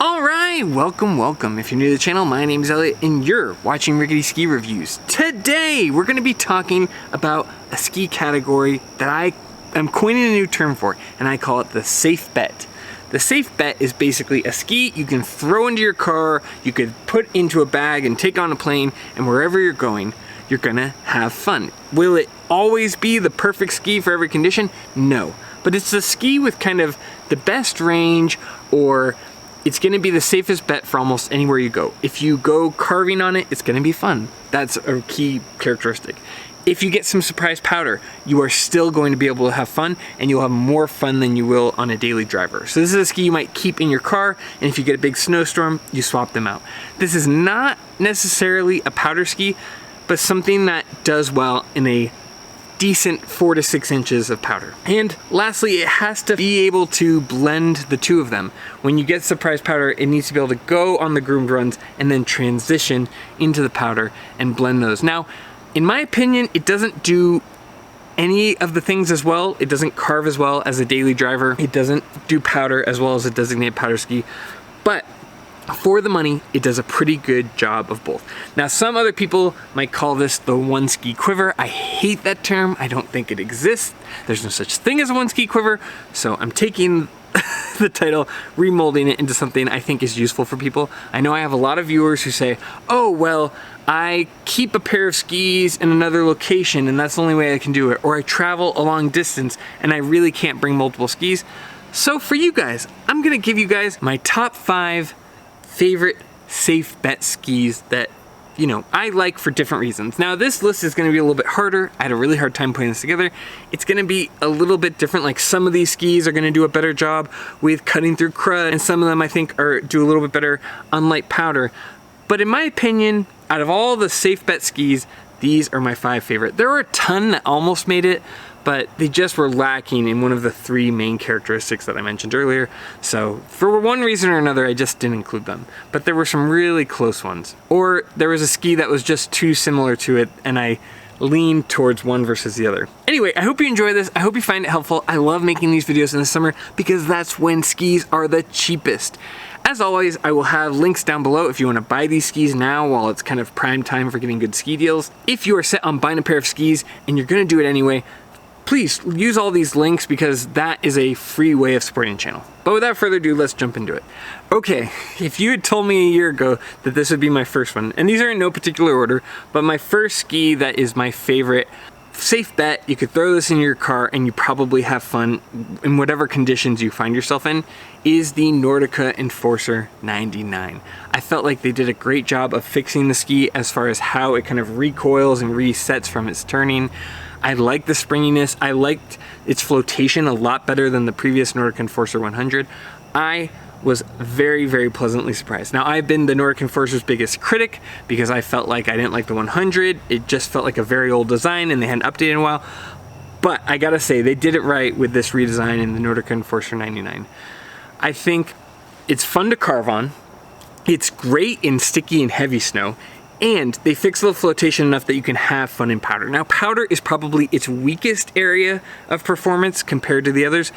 Alright, welcome. If you're new to the channel, my name is Elliott and you're watching Rickety Ski Reviews. Today, we're going to be talking about a ski category that I am coining a new term for, and I call it the safe bet. The safe bet is basically a ski you can throw into your car, you could put into a bag and take on a plane, and wherever you're going, you're gonna have fun. Will it always be the perfect ski for every condition? No. But it's a ski with kind of the best range, or it's gonna be the safest bet for almost anywhere you go. If you go carving on it, it's gonna be fun. That's a key characteristic. If you get some surprise powder, you are still going to be able to have fun, and you'll have more fun than you will on a daily driver. So this is a ski you might keep in your car, and if you get a big snowstorm, you swap them out. This is not necessarily a powder ski, but something that does well in a decent 4 to 6 inches of powder. And lastly, it has to be able to blend the two of them. When you get surprise powder, it needs to be able to go on the groomed runs and then transition into the powder and blend those. Now, in my opinion, it doesn't do any of the things as well. It doesn't carve as well as a daily driver. It doesn't do powder as well as a designated powder ski. But for the money, it does a pretty good job of both. Now, some other people might call this the one ski quiver. I hate that term. I don't think it exists. There's no such thing as a one ski quiver. So I'm taking the title, remolding it into something I think is useful for people. I know I have a lot of viewers who say, oh, well, I keep a pair of skis in another location and that's the only way I can do it. Or I travel a long distance and I really can't bring multiple skis. So for you guys, I'm gonna give you guys my top 5 favorite safe bet skis that, you know, I like for different reasons. Now, this list is going to be a little bit harder. I had a really hard time putting this together. It's going to be a little bit different. Like, some of these skis are going to do a better job with cutting through crud, and some of them I think do a little bit better on light powder. But in my opinion, out of all the safe bet skis, these are my 5 favorite. There were a ton that almost made it, but they just were lacking in one of the 3 main characteristics that I mentioned earlier. So for one reason or another, I just didn't include them. But there were some really close ones. Or there was a ski that was just too similar to it, and I leaned towards one versus the other. Anyway, I hope you enjoy this. I hope you find it helpful. I love making these videos in the summer because that's when skis are the cheapest. As always, I will have links down below if you want to buy these skis now while it's kind of prime time for getting good ski deals. If you are set on buying a pair of skis and you're going to do it anyway, please use all these links because that is a free way of supporting the channel. But without further ado, let's jump into it. Okay, if you had told me a year ago that this would be my first one, and these are in no particular order, but my first ski that is my favorite safe bet, you could throw this in your car and you probably have fun in whatever conditions you find yourself in, is the Nordica Enforcer 99. I felt like they did a great job of fixing the ski as far as how it kind of recoils and resets from its turning. I liked the springiness. I liked its flotation a lot better than the previous Nordica Enforcer 100. I was very, very pleasantly surprised. Now, I've been the Nordica Enforcer's biggest critic because I felt like I didn't like the 100. It just felt like a very old design and they hadn't updated in a while. But I gotta say, they did it right with this redesign in the Nordica Enforcer 99. I think it's fun to carve on. It's great in sticky and heavy snow. And they fix the flotation enough that you can have fun in powder. Now, powder is probably its weakest area of performance compared to the others.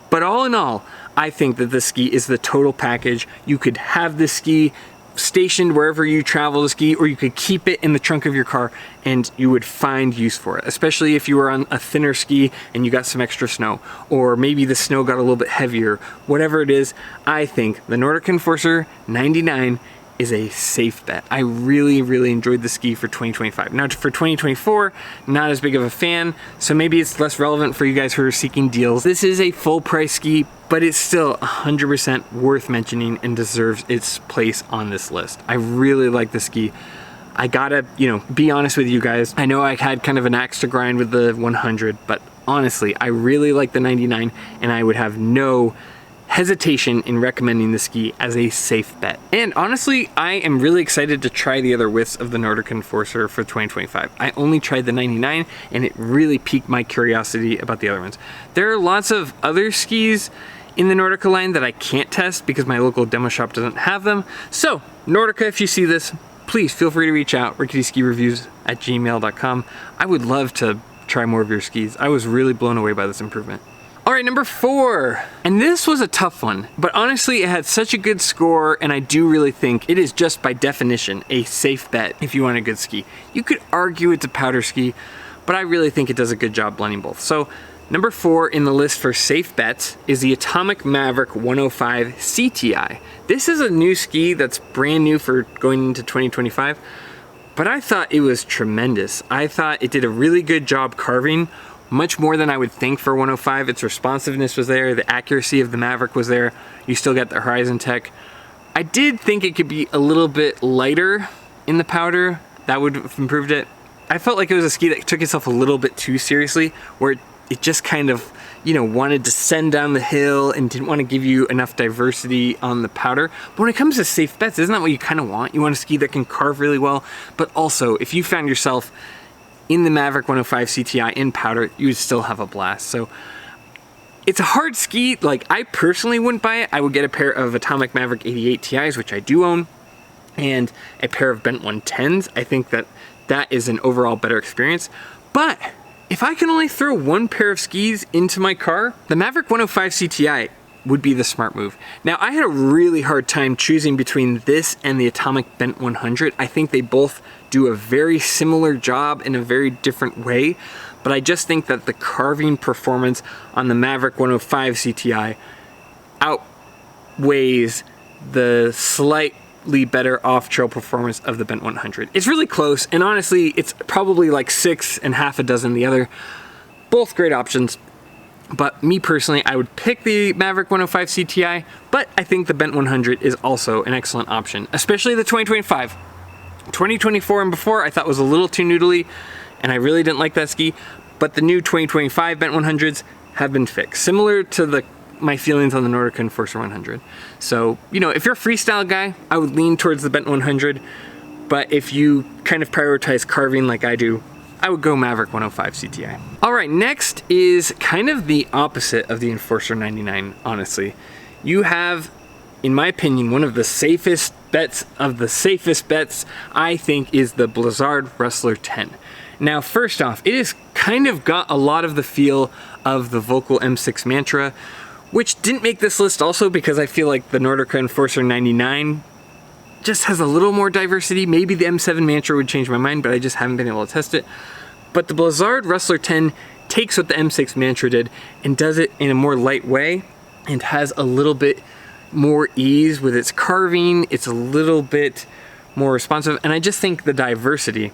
But all in all, I think that this ski is the total package. You could have this ski stationed wherever you travel to ski, or you could keep it in the trunk of your car and you would find use for it, especially if you were on a thinner ski and you got some extra snow, or maybe the snow got a little bit heavier. Whatever it is, I think the Nordica Enforcer 99 is a safe bet. I really, really enjoyed the ski for 2025. Now for 2024, not as big of a fan, so maybe it's less relevant for you guys who are seeking deals. This is a full price ski, but it's still 100% worth mentioning and deserves its place on this list. I really like the ski. I gotta, be honest with you guys. I know I had kind of an axe to grind with the 100, but honestly, I really like the 99 and I would have no hesitation in recommending the ski as a safe bet. And honestly, I am really excited to try the other widths of the Nordica Enforcer for 2025. I only tried the 99 and it really piqued my curiosity about the other ones. There are lots of other skis in the Nordica line that I can't test because my local demo shop doesn't have them. So Nordica, if you see this, please feel free to reach out, ricketyskireviews@gmail.com. I would love to try more of your skis. I was really blown away by this improvement. All right, number 4. And this was a tough one, but honestly, it had such a good score, and I do really think it is just by definition a safe bet if you want a good ski. You could argue it's a powder ski, but I really think it does a good job blending both. So number 4 in the list for safe bets is the Atomic Maverick 105 CTI. This is a new ski that's brand new for going into 2025, but I thought it was tremendous. I thought it did a really good job carving, much more than I would think for 105. Its responsiveness was there, the accuracy of the Maverick was there, you still got the Horizon tech. I did think it could be a little bit lighter in the powder. That would have improved it. I felt like it was a ski that took itself a little bit too seriously, where it just kind of, you know, wanted to send down the hill and didn't want to give you enough diversity on the powder. But when it comes to safe bets, isn't that what you kind of want? You want a ski that can carve really well, but also if you found yourself in the Maverick 105 CTI in powder, you would still have a blast. So it's a hard ski. Like, I personally wouldn't buy it. I would get a pair of Atomic Maverick 88 TIs, which I do own, and a pair of Bent 110s. I think that that is an overall better experience. But if I can only throw one pair of skis into my car, the Maverick 105 CTI would be the smart move. Now, I had a really hard time choosing between this and the Atomic Bent 100. I think they both do a very similar job in a very different way, but I just think that the carving performance on the Maverick 105 CTI outweighs the slightly better off-trail performance of the Bent 100. It's really close, and honestly, it's probably like 6 and half a dozen the other. Both great options. But me personally, I would pick the Maverick 105 CTI, but I think the Bent 100 is also an excellent option, especially the 2025. 2024 and before I thought was a little too noodly, and I really didn't like that ski, but the new 2025 Bent 100s have been fixed, similar to my feelings on the Nordica Enforcer 100. So, you know, if you're a freestyle guy, I would lean towards the Bent 100, but if you kind of prioritize carving like I do, I would go Maverick 105 CTI. All right, next is kind of the opposite of the Enforcer 99, honestly. You have, in my opinion, one of the safest bets of the safest bets, I think, is the Blizzard Rustler 10. Now, first off, it has kind of got a lot of the feel of the Vocal M6 Mantra, which didn't make this list also because I feel like the Nordica Enforcer 99 just has a little more diversity. Maybe the M7 Mantra would change my mind, but I just haven't been able to test it. But the Blizzard Rustler 10 takes what the M6 Mantra did and does it in a more light way and has a little bit more ease with its carving. It's a little bit more responsive, and I just think the diversity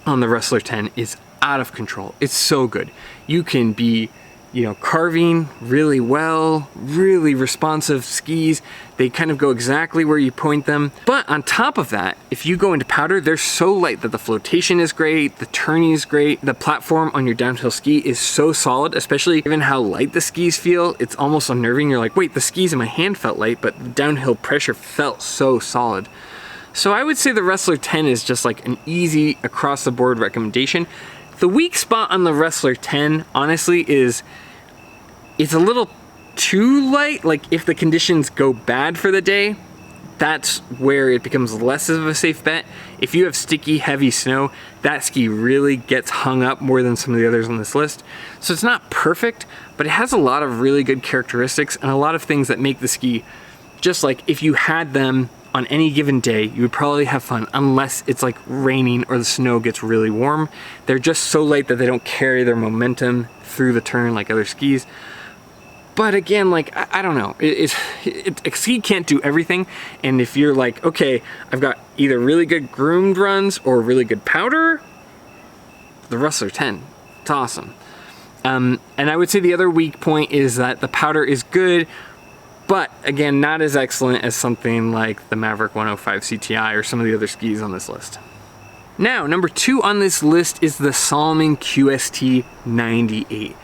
on the Rustler 10 is out of control. It's so good. You can be, you know, carving really well, really responsive skis. They kind of go exactly where you point them. But on top of that, if you go into powder, they're so light that the flotation is great, the turning is great, the platform on your downhill ski is so solid, especially given how light the skis feel. It's almost unnerving. You're like, wait, the skis in my hand felt light, but the downhill pressure felt so solid. So I would say the Rustler 10 is just like an easy across the board recommendation. The weak spot on the Rustler 10, honestly, is it's a little too light. Like, if the conditions go bad for the day, that's where it becomes less of a safe bet. If you have sticky, heavy snow, that ski really gets hung up more than some of the others on this list. So it's not perfect, but it has a lot of really good characteristics and a lot of things that make the ski just like if you had them on any given day, you would probably have fun, unless it's like raining or the snow gets really warm. They're just so light that they don't carry their momentum through the turn like other skis. But again, like, I don't know, a ski can't do everything. And if you're like, okay, I've got either really good groomed runs or really good powder, the Rustler 10, it's awesome. And I would say the other weak point is that the powder is good, but again, not as excellent as something like the Maverick 105 CTI or some of the other skis on this list. Now, number 2 on this list is the Salomon QST 98.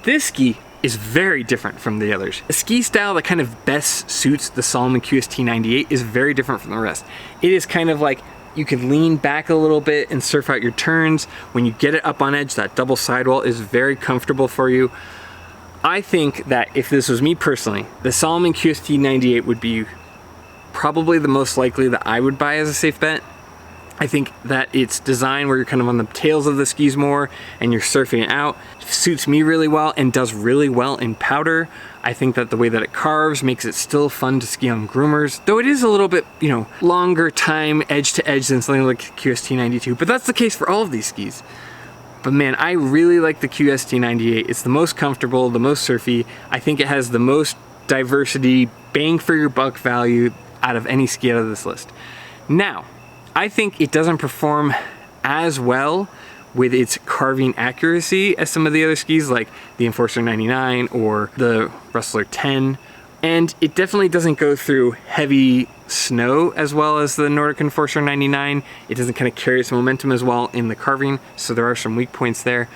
This ski is very different from the others. The ski style that kind of best suits the Salomon QST 98 is very different from the rest. It is kind of like you can lean back a little bit and surf out your turns. When you get it up on edge, that double sidewall is very comfortable for you. I think that if this was me personally, the Salomon QST 98 would be probably the most likely that I would buy as a safe bet. I think that its design where you're kind of on the tails of the skis more and you're surfing it out suits me really well and does really well in powder. I think that the way that it carves makes it still fun to ski on groomers, though it is a little bit, you know, longer time edge to edge than something like QST 92, but that's the case for all of these skis. But man, I really like the QST 98. It's the most comfortable, the most surfy. I think it has the most diversity, bang for your buck value out of any ski out of this list. Now, I think it doesn't perform as well with its carving accuracy as some of the other skis like the Enforcer 99 or the Rustler 10. And it definitely doesn't go through heavy snow as well as the Nordica Enforcer 99. It doesn't kind of carry its momentum as well in the carving, so there are some weak points there.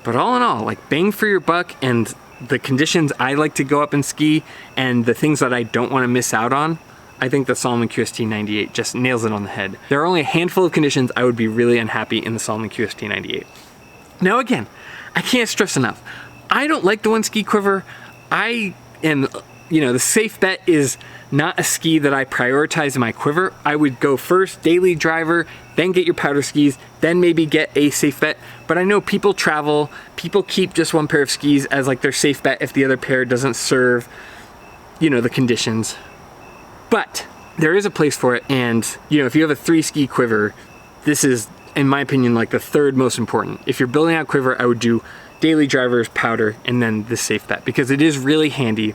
But all in all, like bang for your buck and the conditions I like to go up and ski and the things that I don't want to miss out on, I think the Salomon QST 98 just nails it on the head. There are only a handful of conditions I would be really unhappy in the Salomon QST 98. Now again, I can't stress enough, I don't like the one ski quiver. I am, you know, the safe bet is not a ski that I prioritize in my quiver. I would go first daily driver, then get your powder skis, then maybe get a safe bet. But I know people travel, people keep just one pair of skis as like their safe bet if the other pair doesn't serve, you know, the conditions. But there is a place for it, and you know, if you have a 3 ski quiver, this is, in my opinion, like the third most important. If you're building out quiver, I would do daily drivers, powder, and then the safe bet, because it is really handy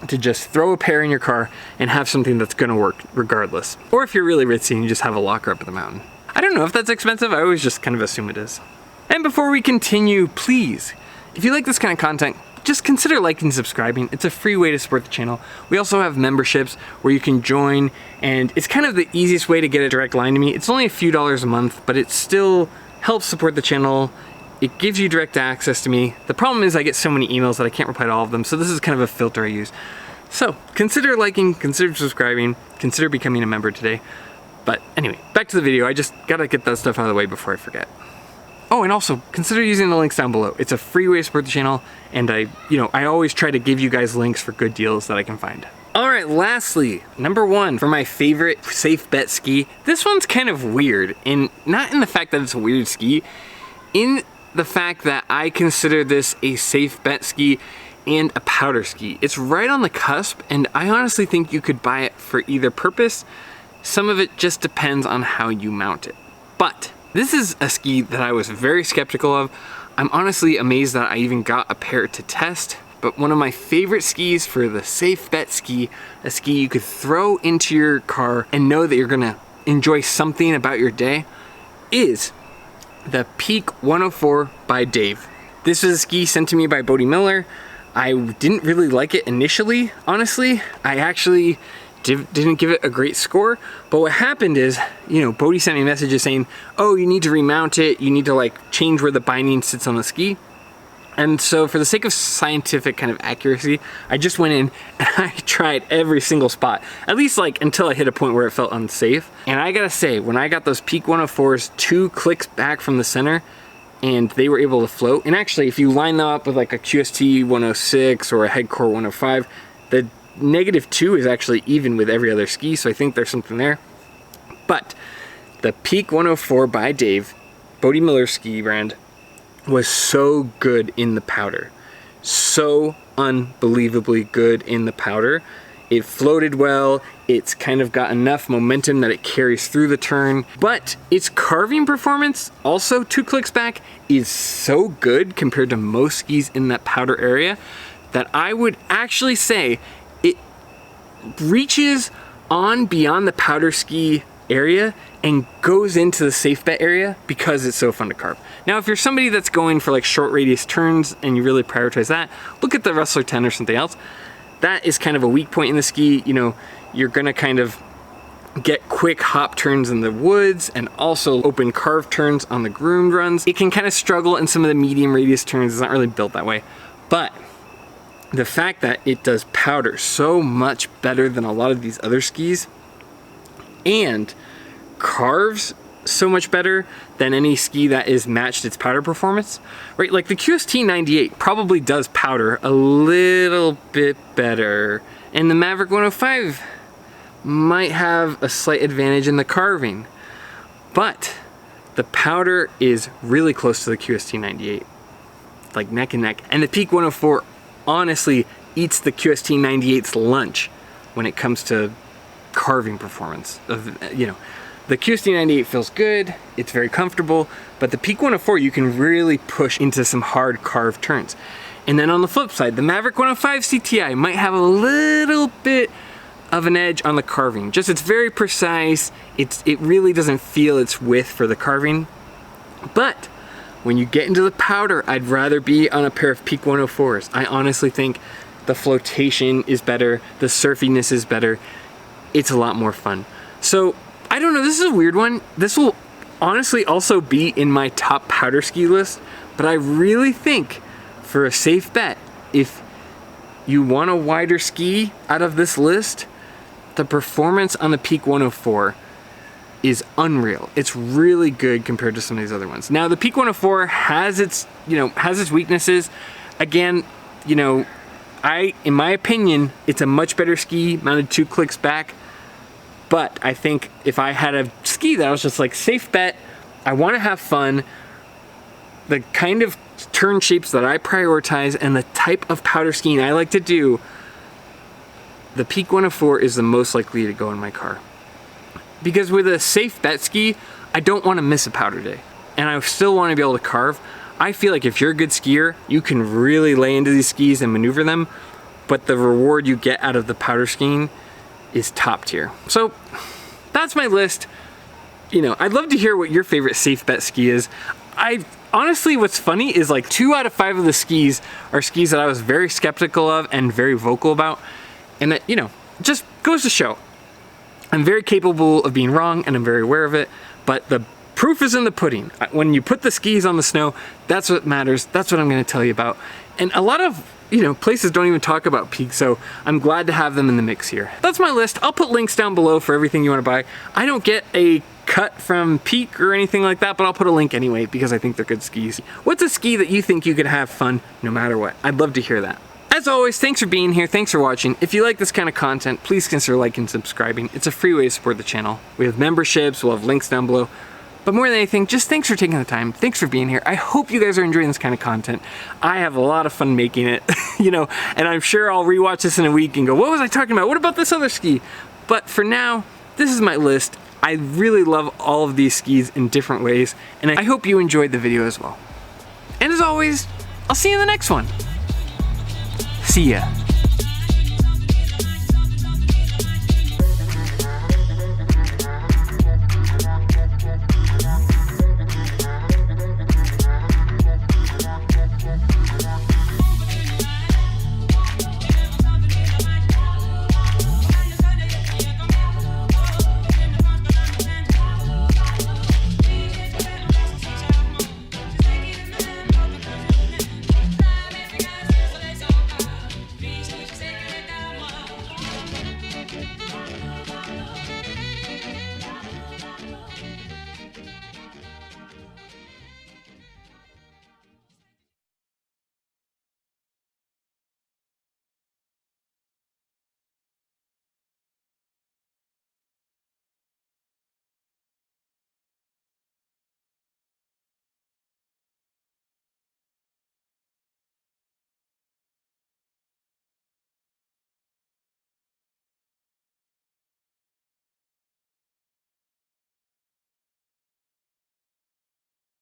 to just throw a pair in your car and have something that's gonna work regardless. Or if you're really ritzy and you just have a locker up at the mountain. I don't know if that's expensive, I always just kind of assume it is. And before we continue, please, if you like this kind of content, just consider liking and subscribing. It's a free way to support the channel. We also have memberships where you can join, and it's kind of the easiest way to get a direct line to me. It's only a few dollars a month, but it still helps support the channel. It gives you direct access to me. The problem is I get so many emails that I can't reply to all of them, so this is kind of a filter I use. So consider liking, consider subscribing, consider becoming a member today. But anyway, back to the video. I just gotta get that stuff out of the way before I forget. Oh, and also consider using the links down below. It's a free way to support the channel, and I always try to give you guys links for good deals that I can find. All right, lastly, number 1 for my favorite safe bet ski. This one's kind of weird, and not in the fact that it's a weird ski, in the fact that I consider this a safe bet ski and a powder ski. It's right on the cusp, and I honestly think you could buy it for either purpose. Some of it just depends on how you mount it. But this is a ski that I was very skeptical of. I'm honestly amazed that I even got a pair to test, but one of my favorite skis for the safe bet ski, a ski you could throw into your car and know that you're gonna enjoy something about your day, is the Peak 104 by Dav. This was a ski sent to me by Bodie Miller. I didn't really like it initially, honestly. I actually didn't give it a great score, but what happened is, you know, Bodie sent me messages saying, oh, you need to remount it, you need to like change where the binding sits on the ski. And so for the sake of scientific kind of accuracy, I just went in and I tried every single spot, at least like until I hit a point where it felt unsafe. And I gotta say, when I got those Peak 104s 2 clicks back from the center and they were able to float, and actually if you line them up with like a QST 106 or a Headcore 105, the -2 is actually even with every other ski, so I think there's something there. But the Peak 104 by Dav, Bodie Miller ski brand, was so good in the powder. So unbelievably good in the powder. It floated well, it's kind of got enough momentum that it carries through the turn, but its carving performance, also 2 clicks back, is so good compared to most skis in that powder area that I would actually say it reaches on beyond the powder ski area and goes into the safe bet area because it's so fun to carve. Now, if you're somebody that's going for like short radius turns and you really prioritize that, look at the Rustler 10 or something else. That is kind of a weak point in the ski. You know, you're gonna kind of get quick hop turns in the woods and also open carved turns on the groomed runs. It can kind of struggle in some of the medium radius turns. It's not really built that way. But the fact that it does powder so much better than a lot of these other skis and carves so much better than any ski that is matched its powder performance, right? Like the QST 98 probably does powder a little bit better, and the Maverick 105 might have a slight advantage in the carving. But the powder is really close to the QST 98, like neck and neck. And the Peak 104 honestly eats the QST 98's lunch when it comes to carving performance. You know, the QST 98 feels good, it's very comfortable, but the Peak 104 you can really push into some hard carved turns. And then on the flip side, the Maverick 105 CTI might have a little bit of an edge on the carving. Just it's very precise, it really doesn't feel its width for the carving. But when you get into the powder, I'd rather be on a pair of Peak 104s. I honestly think the flotation is better, the surfiness is better, it's a lot more fun. So, I don't know, this is a weird one. This will honestly also be in my top powder ski list, but I really think for a safe bet, if you want a wider ski out of this list, the performance on the Peak 104 is unreal. It's really good compared to some of these other ones. Now, the Peak 104 has its, has its weaknesses. Again, in my opinion, it's a much better ski mounted 2 clicks back. But I think if I had a ski that was just like safe bet, I want to have fun, the kind of turn shapes that I prioritize and the type of powder skiing I like to do, the Peak 104 is the most likely to go in my car. Because with a safe bet ski, I don't want to miss a powder day. And I still want to be able to carve. I feel like if you're a good skier, you can really lay into these skis and maneuver them, but the reward you get out of the powder skiing is top tier. So that's my list. I'd love to hear what your favorite safe bet ski is. Honestly, what's funny is like 2 out of 5 of the skis are skis that I was very skeptical of and very vocal about. And that, just goes to show I'm very capable of being wrong and I'm very aware of it, but the proof is in the pudding. When you put the skis on the snow, that's what matters. That's what I'm going to tell you about. And a lot of places don't even talk about Peak, so I'm glad to have them in the mix here. That's my list. I'll put links down below for everything you want to buy. I don't get a cut from Peak or anything like that, but I'll put a link anyway because I think they're good skis. What's a ski that you think you could have fun no matter what? I'd love to hear that. As always, thanks for being here, thanks for watching. If you like this kind of content, please consider liking and subscribing. It's a free way to support the channel. We have memberships, we'll have links down below. But more than anything, just thanks for taking the time. Thanks for being here. I hope you guys are enjoying this kind of content. I have a lot of fun making it, and I'm sure I'll rewatch this in a week and go, what was I talking about? What about this other ski? But for now, this is my list. I really love all of these skis in different ways, and I hope you enjoyed the video as well. And as always, I'll see you in the next one. See ya.